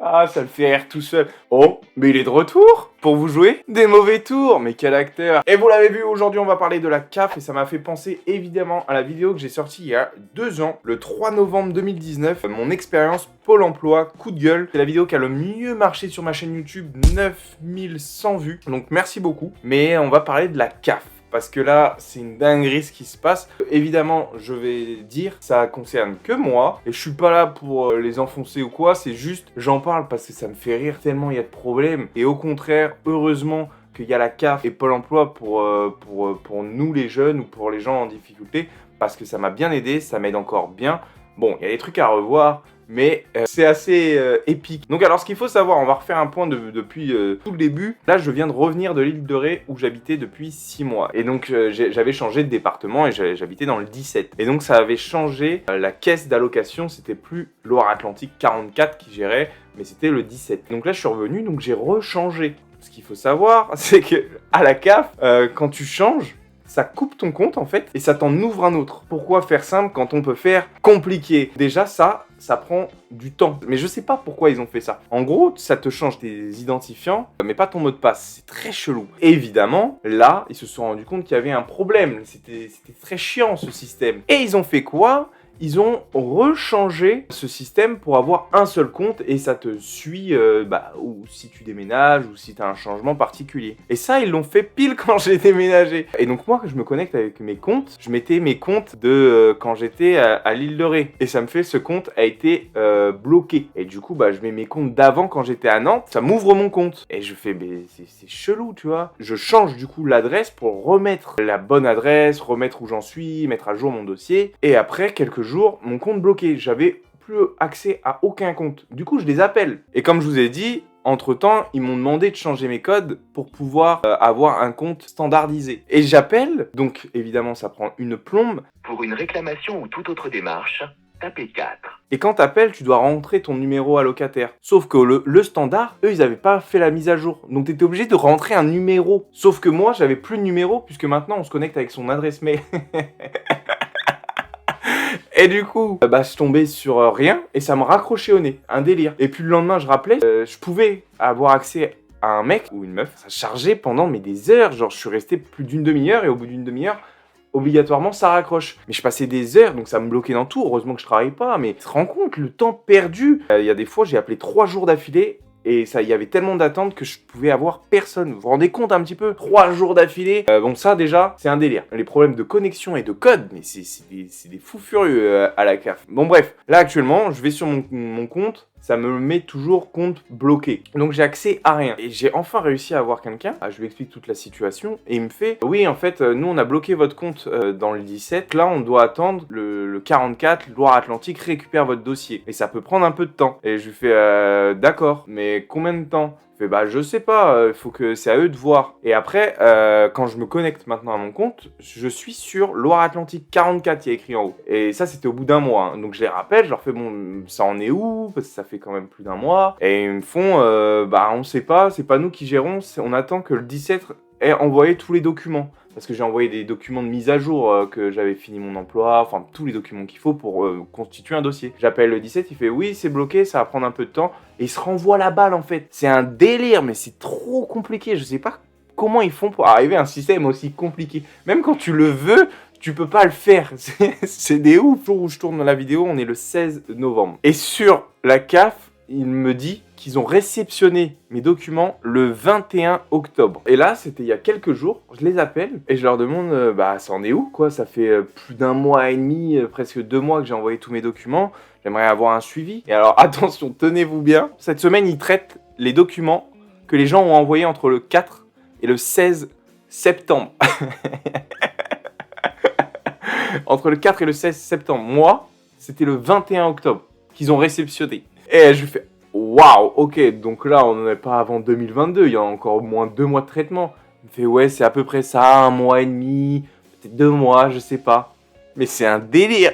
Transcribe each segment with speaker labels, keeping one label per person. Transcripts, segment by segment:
Speaker 1: Ah, ça le fait rire tout seul. Oh, mais il est de retour pour vous jouer des mauvais tours. Mais quel acteur. Et vous l'avez vu, aujourd'hui on va parler de la CAF et ça m'a fait penser évidemment à la vidéo que j'ai sortie il y a 2 ans, le 3 novembre 2019. Mon expérience Pôle emploi, coup de gueule. C'est la vidéo qui a le mieux marché sur ma chaîne YouTube, 9100 vues. Donc merci beaucoup. Mais on va parler de la CAF. Parce que là, c'est une dinguerie ce qui se passe. Évidemment, je vais dire, ça concerne que moi. Et je suis pas là pour les enfoncer ou quoi. C'est juste, j'en parle parce que ça me fait rire tellement il y a de problèmes. Et au contraire, heureusement qu'il y a la CAF et Pôle emploi pour nous les jeunes ou pour les gens en difficulté. Parce que ça m'a bien aidé, ça m'aide encore bien. Bon, il y a des trucs à revoir. Mais c'est assez épique. Donc alors ce qu'il faut savoir, on va refaire un point depuis tout le début. Là je viens de revenir de l'île de Ré où j'habitais depuis 6 mois. Et donc j'avais changé de département et j'habitais dans le 17. Et donc ça avait changé, la caisse d'allocation c'était plus Loire-Atlantique 44 qui gérait, mais c'était le 17. Donc là je suis revenu, donc j'ai rechangé. Ce qu'il faut savoir, c'est que à la CAF, quand tu changes, ça coupe ton compte en fait et ça t'en ouvre un autre. Pourquoi faire simple quand on peut faire compliqué? Déjà ça prend du temps. Mais je sais pas pourquoi ils ont fait ça. En gros, ça te change tes identifiants, mais pas ton mot de passe. C'est très chelou. Évidemment, là, ils se sont rendus compte qu'il y avait un problème. C'était très chiant ce système. Et ils ont fait quoi? Ils ont rechangé ce système pour avoir un seul compte et ça te suit ou si tu déménages ou si tu as un changement particulier. Et ça, ils l'ont fait pile quand j'ai déménagé. Et donc moi, je me connecte avec mes comptes. Je mettais mes comptes de quand j'étais à l'île de Ré. Et ça me fait, ce compte a été bloqué. Et du coup, je mets mes comptes d'avant quand j'étais à Nantes. Ça m'ouvre mon compte. Et je fais, mais c'est chelou, tu vois. Je change du coup l'adresse pour remettre la bonne adresse, remettre où j'en suis, mettre à jour mon dossier. Et après, quelques jours, mon compte bloqué. J'avais plus accès à aucun compte. Du coup, je les appelle. Et comme je vous ai dit, entre-temps, ils m'ont demandé de changer mes codes pour pouvoir avoir un compte standardisé. Et j'appelle, donc évidemment, ça prend une plombe.
Speaker 2: Pour une réclamation ou toute autre démarche, tapez 4.
Speaker 1: Et quand t'appelles, tu dois rentrer ton numéro allocataire. Sauf que le standard, eux, ils n'avaient pas fait la mise à jour. Donc t'étais obligé de rentrer un numéro. Sauf que moi, j'avais plus de numéro, puisque maintenant, on se connecte avec son adresse mail. Et du coup, je tombais sur rien et ça me raccrochait au nez. Un délire. Et puis le lendemain, je rappelais, je pouvais avoir accès à un mec ou une meuf. Ça chargeait pendant des heures. Genre, je suis resté plus d'une demi-heure et au bout d'une demi-heure, obligatoirement, ça raccroche. Mais je passais des heures, donc ça me bloquait dans tout. Heureusement que je travaille pas, mais tu te rends compte, le temps perdu. Il y a des fois, j'ai appelé 3 jours d'affilée. Et ça, il y avait tellement d'attentes que je pouvais avoir personne. Vous vous rendez compte un petit peu? 3 jours d'affilée. Bon, ça déjà, c'est un délire. Les problèmes de connexion et de code, mais c'est des fous furieux à la CAF. Bon bref, là actuellement, je vais sur mon compte. Ça me met toujours compte bloqué. Donc j'ai accès à rien. Et j'ai enfin réussi à avoir quelqu'un. Je lui explique toute la situation. Et il me fait, oui en fait, nous on a bloqué votre compte dans le 17. Là on doit attendre le 44, Loire-Atlantique récupère votre dossier. Et ça peut prendre un peu de temps. Et je lui fais, d'accord, mais combien de temps? Il fait, je sais pas, c'est à eux de voir. Et après, quand je me connecte maintenant à mon compte, je suis sur Loire-Atlantique 44, il y a écrit en haut. Et ça, c'était au bout d'un mois. Hein. Donc je les rappelle, je leur fais, bon, ça en est où? Parce que ça fait quand même plus d'un mois. Et ils me font, on sait pas, c'est pas nous qui gérons, on attend que le 17 ait envoyé tous les documents. Parce que j'ai envoyé des documents de mise à jour, que j'avais fini mon emploi, enfin tous les documents qu'il faut pour constituer un dossier. J'appelle le 17, il fait oui c'est bloqué, ça va prendre un peu de temps, et il se renvoie la balle en fait. C'est un délire, mais c'est trop compliqué, je sais pas comment ils font pour arriver à un système aussi compliqué. Même quand tu le veux, tu peux pas le faire, c'est des ouf. Le jour où je tourne la vidéo, on est le 16 novembre. Et sur la CAF, il me dit qu'ils ont réceptionné mes documents le 21 octobre. Et là, c'était il y a quelques jours, je les appelle et je leur demande, ça en est où quoi? Ça fait plus d'un mois et demi, presque 2 mois que j'ai envoyé tous mes documents. J'aimerais avoir un suivi. Et alors, attention, tenez-vous bien. Cette semaine, ils traitent les documents que les gens ont envoyés entre le 4 et le 16 septembre. Entre le 4 et le 16 septembre. Moi, c'était le 21 octobre qu'ils ont réceptionné. Et je fais, waouh, ok, donc là, on n'en est pas avant 2022, il y a encore au moins 2 mois de traitement. Il me fait, ouais, c'est à peu près ça, 1 mois et demi, peut-être 2 mois, je sais pas. Mais c'est un délire.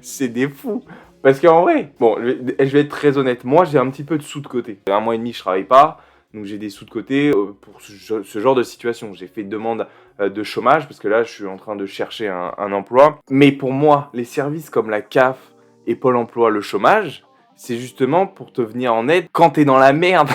Speaker 1: C'est des fous. Parce qu'en vrai, bon, je vais être très honnête, moi, j'ai un petit peu de sous de côté. 1 mois et demi, je travaille pas. Donc j'ai des sous de côté pour ce genre de situation. J'ai fait demande de chômage parce que là, je suis en train de chercher un emploi. Mais pour moi, les services comme la CAF Et Pôle emploi, le chômage, c'est justement pour te venir en aide quand t'es dans la merde.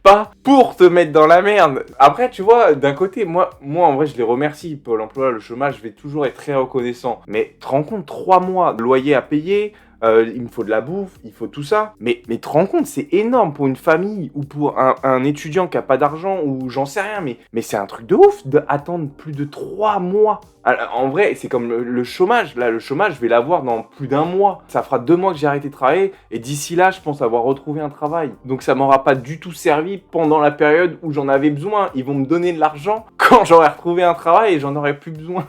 Speaker 1: Pas pour te mettre dans la merde. Après, tu vois, d'un côté, moi en vrai, je les remercie. Pôle emploi, le chômage, je vais toujours être très reconnaissant. Mais te rends compte, 3 mois de loyer à payer, il me faut de la bouffe, il faut tout ça. Mais te rends compte, c'est énorme pour une famille ou pour un étudiant qui a pas d'argent ou j'en sais rien. Mais c'est un truc de ouf d'attendre plus de 3 mois. Alors, en vrai, c'est comme le chômage. Là, le chômage, je vais l'avoir dans plus d'1 mois. Ça fera 2 mois que j'ai arrêté de travailler. Et d'ici là, je pense avoir retrouvé un travail. Donc ça m'aura pas du tout servi pendant la période où j'en avais besoin. Ils vont me donner de l'argent quand j'aurai retrouvé un travail et j'en aurai plus besoin.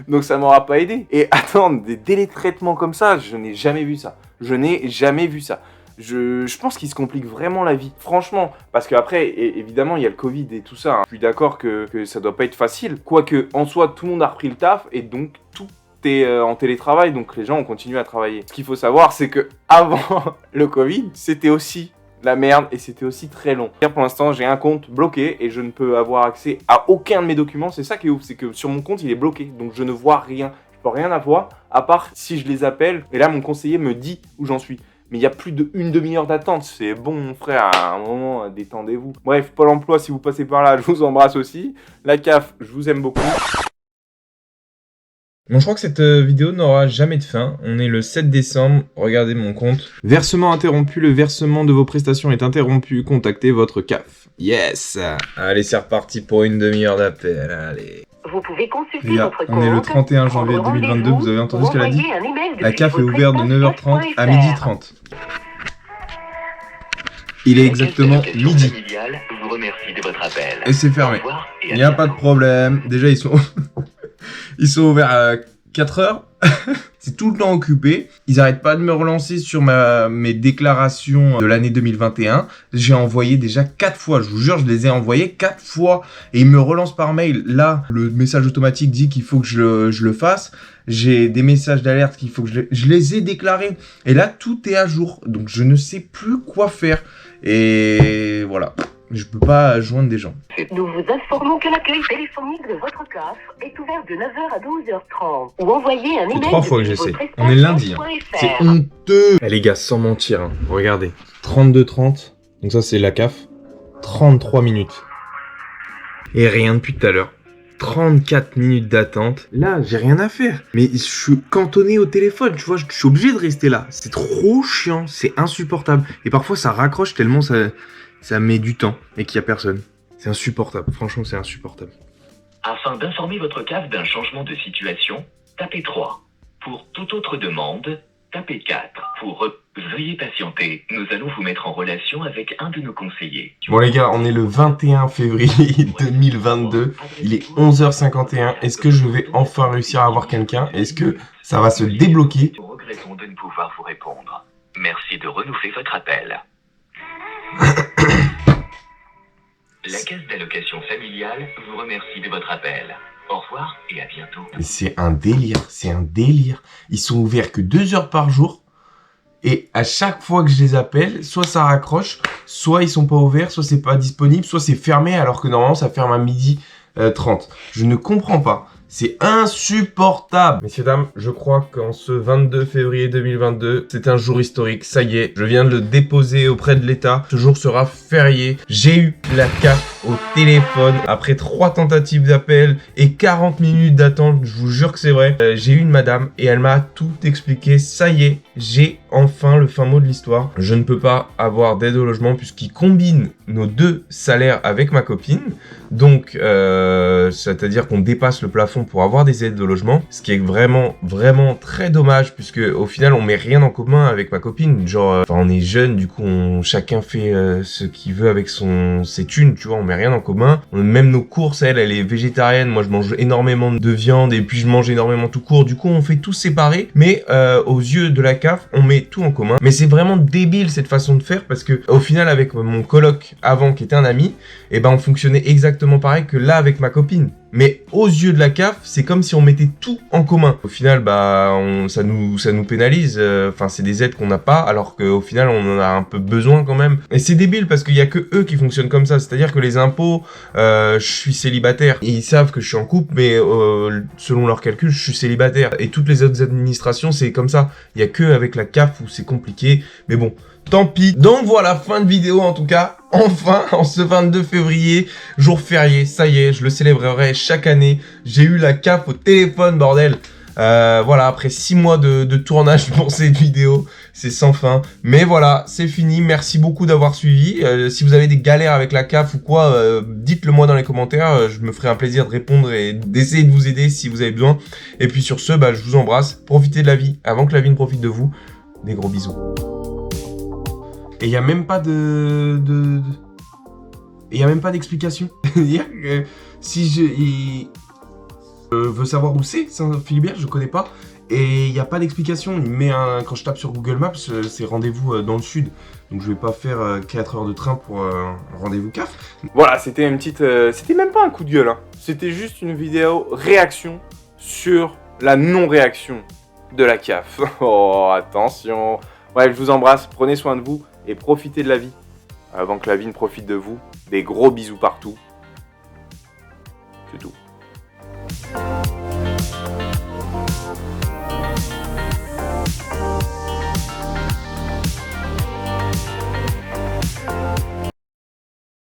Speaker 1: Donc ça m'aura pas aidé. Et attendre des délais de traitement comme ça, je n'ai jamais vu ça. Je n'ai jamais vu ça. Je pense qu'il se complique vraiment la vie, franchement. Parce qu'après, évidemment, il y a le Covid et tout ça. Hein. Je suis d'accord que ça doit pas être facile. Quoique, en soi, tout le monde a repris le taf et donc tout est en télétravail. Donc les gens ont continué à travailler. Ce qu'il faut savoir, c'est que avant le Covid, c'était aussi la merde et c'était aussi très long. Pour l'instant, j'ai un compte bloqué et je ne peux avoir accès à aucun de mes documents. C'est ça qui est ouf, c'est que sur mon compte, il est bloqué. Donc je ne vois rien. Je peux rien avoir à part si je les appelle. Et là, mon conseiller me dit où j'en suis. Mais il y a plus d'une demi-heure d'attente. C'est bon, mon frère, à un moment, détendez-vous. Bref, Pôle emploi, si vous passez par là, je vous embrasse aussi. La CAF, je vous aime beaucoup.
Speaker 3: Bon, je crois que cette vidéo n'aura jamais de fin. On est le 7 décembre, regardez mon compte. Versement interrompu, le versement de vos prestations est interrompu. Contactez votre CAF. Yes. Allez, c'est reparti pour une demi-heure d'appel, allez.
Speaker 4: Vous pouvez consulter
Speaker 3: Les gars,
Speaker 4: votre compte.
Speaker 3: on est le 31 janvier 2022, vous avez entendu ce qu'elle a dit? La CAF est ouverte de 9h30 à 12h30. Il est exactement midi.
Speaker 2: Familiale vous remercie de votre appel.
Speaker 3: Et c'est fermé.
Speaker 2: Au revoir et à
Speaker 3: Il n'y a pas de
Speaker 2: bientôt.
Speaker 3: problème. Déjà, ils sont ouverts à 4h. C'est tout le temps occupé. Ils arrêtent pas de me relancer sur mes déclarations de l'année 2021. J'ai envoyé déjà 4 fois. Je vous jure, je les ai envoyés 4 fois. Et ils me relancent par mail. Là, le message automatique dit qu'il faut que je le fasse. J'ai des messages d'alerte qu'il faut que je les ai déclarés. Et là, tout est à jour. Donc, je ne sais plus quoi faire. Et voilà. Je peux pas joindre des gens.
Speaker 4: Nous vous informons que l'accueil téléphonique de votre CAF est ouvert de 9h à 12h30. Ou envoyez un
Speaker 3: C'est
Speaker 4: email
Speaker 3: 3 fois que j'essaie. On est lundi. Hein. C'est honteux. Eh les gars, sans mentir. Hein. Regardez. 32-30. Donc ça, c'est la CAF. 33 minutes. Et rien depuis tout à l'heure. 34 minutes d'attente. Là, j'ai rien à faire. Mais je suis cantonné au téléphone, tu vois. Je suis obligé de rester là. C'est trop chiant. C'est insupportable. Et parfois, ça raccroche tellement ça met du temps et qu'il n'y a personne. C'est insupportable. Franchement, c'est insupportable.
Speaker 2: Afin d'informer votre CAF d'un changement de situation, tapez 3. Pour toute autre demande, tapez 4. Veuillez patienter, nous allons vous mettre en relation avec un de nos conseillers.
Speaker 3: Bon les gars, on est le 21 février 2022. Il est 11h51. Est-ce que je vais enfin réussir à avoir quelqu'un? Est-ce que ça va se débloquer?
Speaker 2: Nous regrettons de ne pouvoir vous répondre. Merci de renouveler votre appel. La caisse d'allocation familiale vous remercie de votre appel. Au revoir et à bientôt.
Speaker 3: Mais c'est un délire. Ils sont ouverts que 2 heures par jour. Et à chaque fois que je les appelle, soit ça raccroche, soit ils sont pas ouverts, soit c'est pas disponible, soit c'est fermé alors que normalement ça ferme à 12h30. Je ne comprends pas. C'est insupportable. Messieurs, dames, je crois qu'en ce 22 février 2022, c'est un jour historique. Ça y est, je viens de le déposer auprès de l'État. Ce jour sera férié. J'ai eu la CAF au téléphone après 3 tentatives d'appel et 40 minutes d'attente. Je vous jure que c'est vrai. J'ai eu une madame et elle m'a tout expliqué. Ça y est, j'ai enfin le fin mot de l'histoire. Je ne peux pas avoir d'aide au logement puisqu'il combine nos 2 salaires avec ma copine. Donc, c'est-à-dire qu'on dépasse le plafond pour avoir des aides de logement, ce qui est vraiment très dommage puisque au final on met rien en commun avec ma copine. Genre, on est jeunes, du coup chacun fait ce qu'il veut avec ses thunes, tu vois, on met rien en commun. Même nos courses, elle est végétarienne, moi je mange énormément de viande et puis je mange énormément tout court. Du coup on fait tout séparé, mais aux yeux de la CAF on met tout en commun. Mais c'est vraiment débile cette façon de faire parce que au final avec mon coloc avant qui était un ami, et ben on fonctionnait exactement pareil que là avec ma copine. Mais aux yeux de la CAF, c'est comme si on mettait tout en commun. Au final, bah, ça nous pénalise. Enfin, c'est des aides qu'on n'a pas, alors qu'au final, on en a un peu besoin quand même. Et c'est débile parce qu'il y a que eux qui fonctionnent comme ça. C'est-à-dire que les impôts, je suis célibataire. Ils savent que je suis en couple, mais selon leurs calculs, je suis célibataire. Et toutes les autres administrations, c'est comme ça. Il y a que avec la CAF où c'est compliqué. Mais bon, tant pis. Donc voilà, fin de vidéo en tout cas. Enfin, en ce 22 février, jour férié, ça y est, je le célébrerai chaque année. J'ai eu la CAF au téléphone, bordel. Voilà, après 6 mois de tournage pour cette vidéo, c'est sans fin. Mais voilà, c'est fini. Merci beaucoup d'avoir suivi. Si vous avez des galères avec la CAF ou quoi, dites-le moi dans les commentaires. Je me ferai un plaisir de répondre et d'essayer de vous aider si vous avez besoin. Et puis sur ce, bah, je vous embrasse. Profitez de la vie avant que la vie ne profite de vous. Des gros bisous. Et il n'y a même pas il y a même pas d'explication. Si je veux savoir où c'est Saint-Philibert, je connais pas. Et il n'y a pas d'explication. Il met quand je tape sur Google Maps, c'est rendez-vous dans le sud. Donc je vais pas faire 4 heures de train pour un rendez-vous CAF.
Speaker 1: Voilà, c'était une petite... c'était même pas un coup de gueule, hein. C'était juste une vidéo réaction sur la non-réaction de la CAF. Oh, attention. Bref, je vous embrasse, prenez soin de vous et profitez de la vie avant que la vie ne profite de vous. Des gros bisous partout. C'est tout.